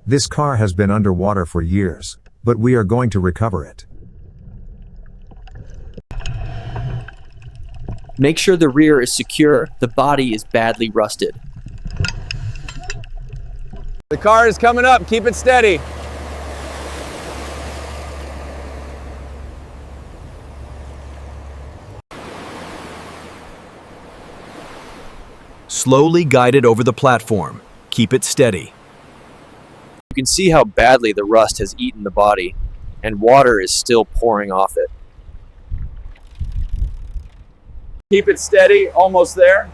This car has been underwater for years, but we are going to recover it. Make sure the rear is secure. The body is badly rusted. The car is coming up. Keep it steady. Slowly guide it over the platform. Keep it steady. You can see how badly the rust has eaten the body, and water is still pouring off it. Keep it steady. Almost there.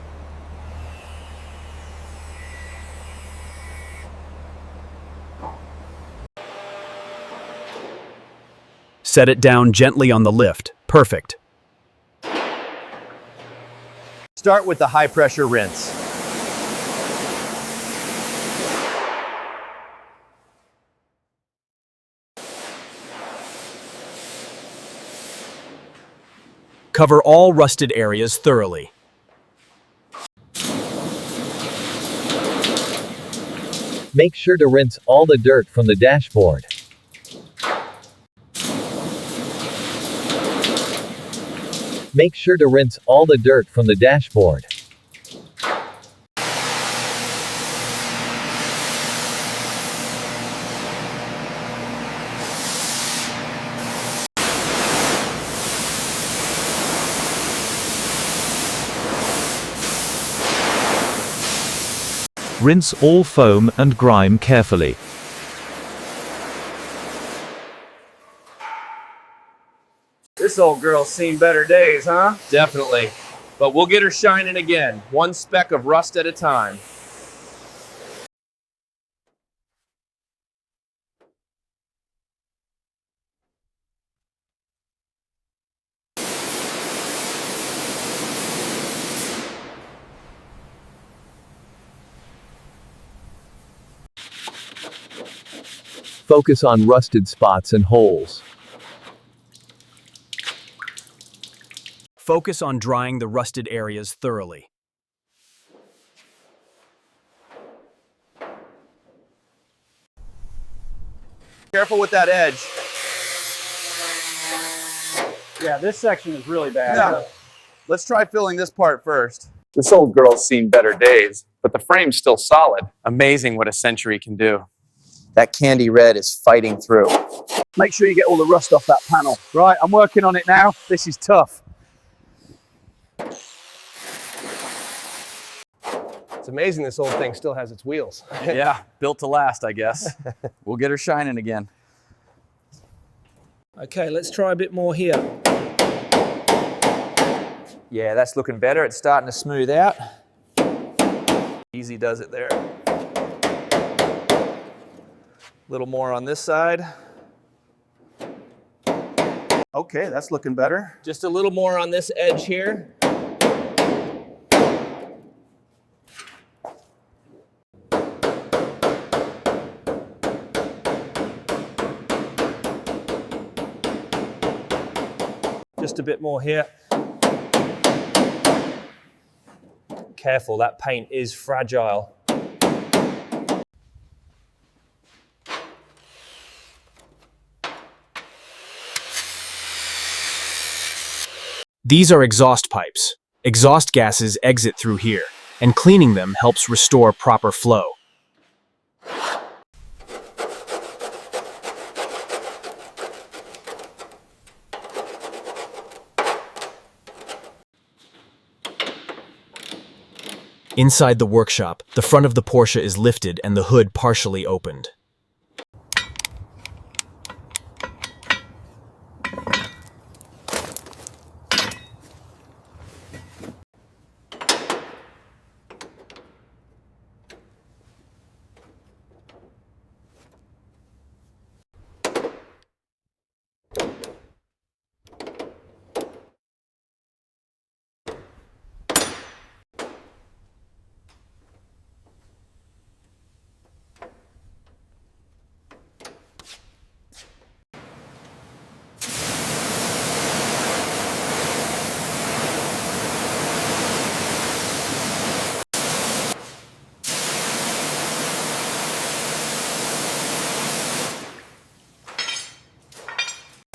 Set it down gently on the lift. Perfect. Start with the high pressure rinse. Cover all rusted areas thoroughly. Make sure to rinse all the dirt from the dashboard. Make sure to rinse all the dirt from the dashboard. Rinse all foam and grime carefully. This old girl's seen better days, huh? Definitely. But we'll get her shining again, one speck of rust at a time. Focus on rusted spots and holes. Focus on drying the rusted areas thoroughly. Careful with that edge. Yeah, this section is really bad. Yeah. Let's try filling this part first. This old girl's seen better days, but the frame's still solid. Amazing what a century can do. That candy red is fighting through. Make sure you get all the rust off that panel. Right, I'm working on it now. This is tough. It's amazing this old thing still has its wheels. Yeah, built to last, I guess. We'll get her shining again. Okay, let's try a bit more here. Yeah, that's looking better. It's starting to smooth out. Easy does it there. A little more on this side. Okay, that's looking better. Just a little more on this edge here. Just a bit more here. Careful, that paint is fragile. These are exhaust pipes. Exhaust gases exit through here, and cleaning them helps restore proper flow. Inside the workshop, the front of the Porsche is lifted and the hood partially opened.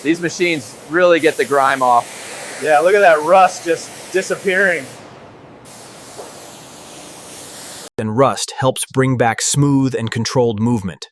These machines really get the grime off. Yeah, look at that rust just disappearing. And rust helps bring back smooth and controlled movement.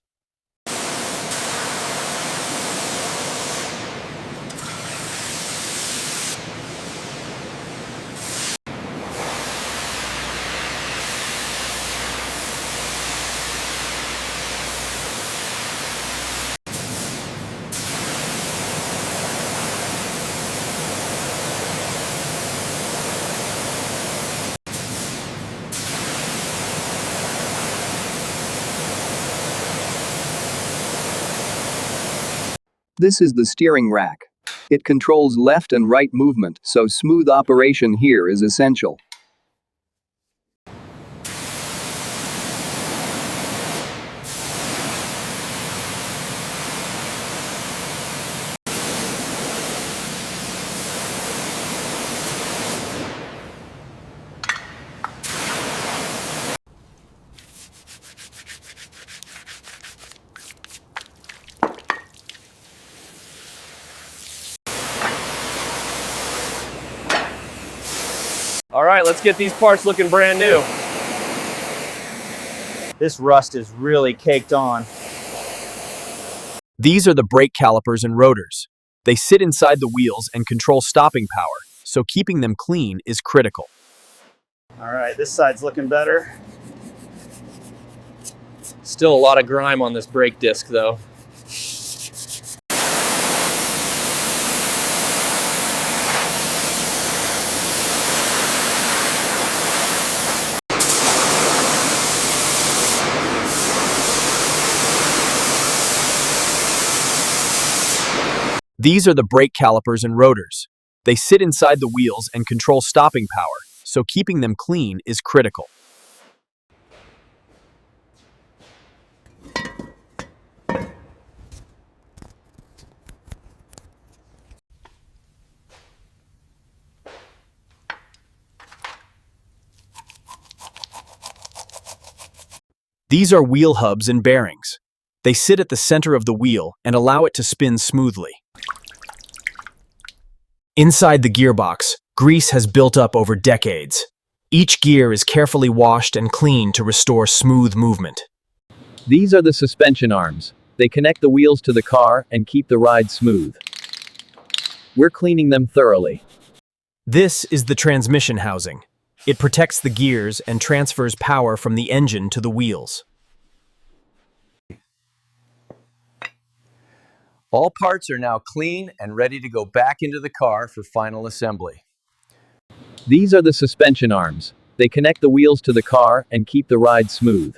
This is the steering rack. It controls left and right movement, so smooth operation here is essential. All right, let's get these parts looking brand new. This rust is really caked on. These are the brake calipers and rotors. They sit inside the wheels and control stopping power, so keeping them clean is critical. All right, this side's looking better. Still a lot of grime on this brake disc though. These are the brake calipers and rotors. They sit inside the wheels and control stopping power, so keeping them clean is critical. These are wheel hubs and bearings. They sit at the center of the wheel and allow it to spin smoothly. Inside the gearbox, grease has built up over decades. Each gear is carefully washed and cleaned to restore smooth movement. These are the suspension arms. They connect the wheels to the car and keep the ride smooth. We're cleaning them thoroughly. This is the transmission housing. It protects the gears and transfers power from the engine to the wheels. All parts are now clean and ready to go back into the car for final assembly. These are the suspension arms. They connect the wheels to the car and keep the ride smooth.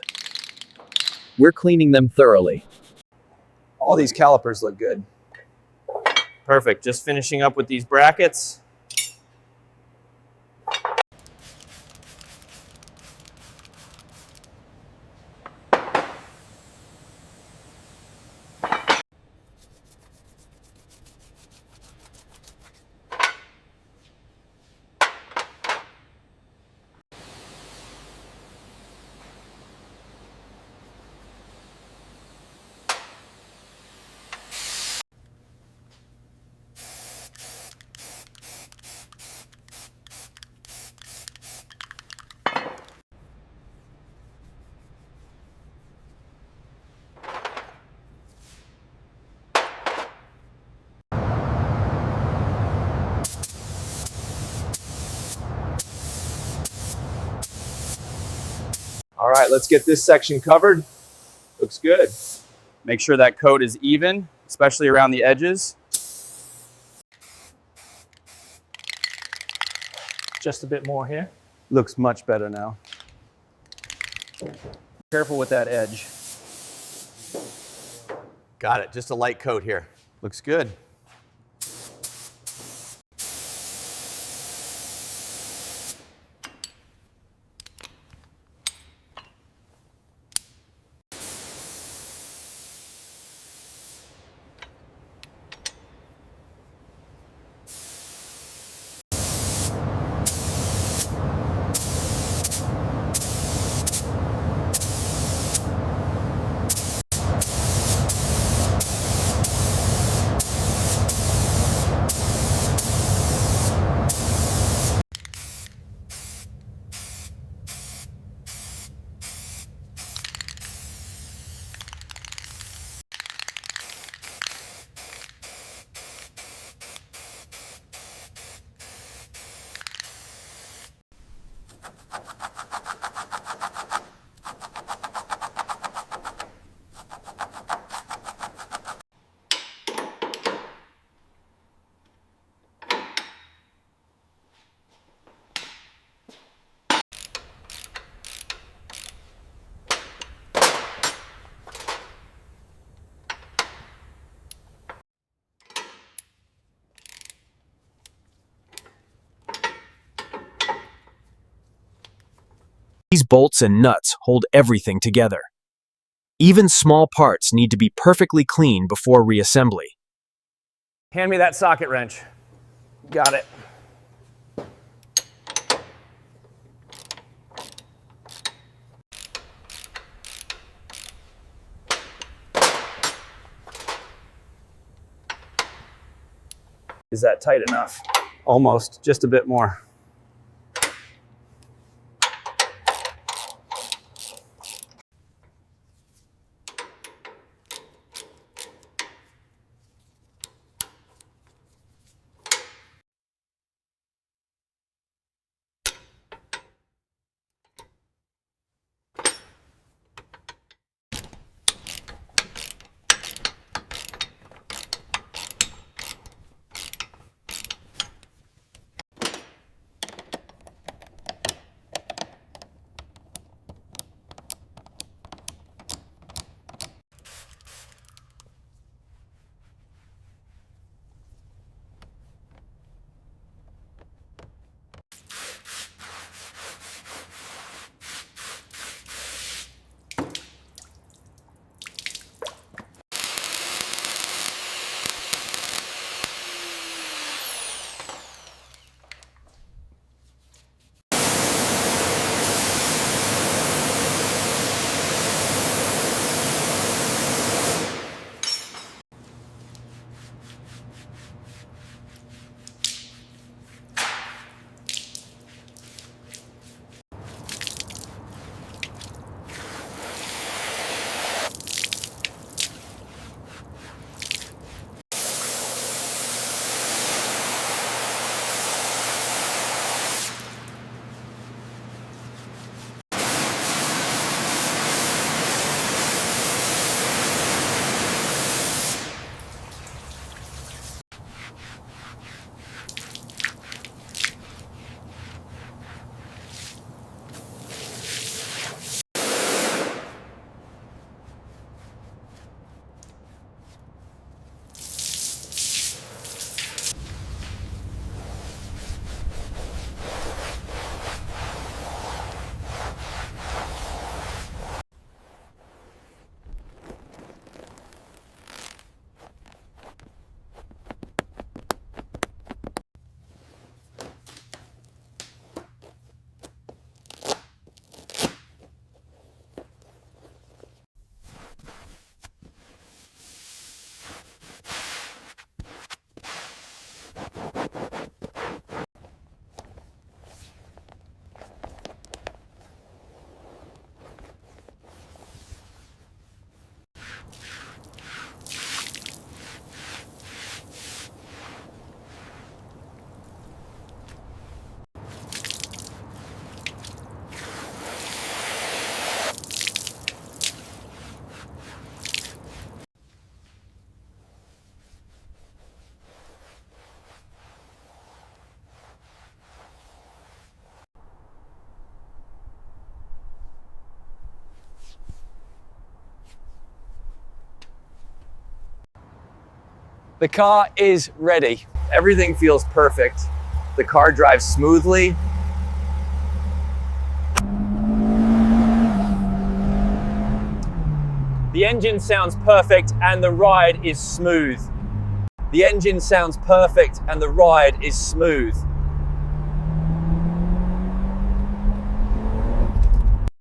We're cleaning them thoroughly. All these calipers look good. Perfect, just finishing up with these brackets. All right, let's get this section covered. Looks good. Make sure that coat is even, especially around the edges. Just a bit more here. Looks much better now. Careful with that edge. Got it, just a light coat here. Looks good. bolts and nuts hold everything together. Even small parts need to be perfectly clean before reassembly. Hand me that socket wrench. Got it. Is that tight enough? Almost, just a bit more. The car is ready. Everything feels perfect. The car drives smoothly. The engine sounds perfect and the ride is smooth. The engine sounds perfect and the ride is smooth.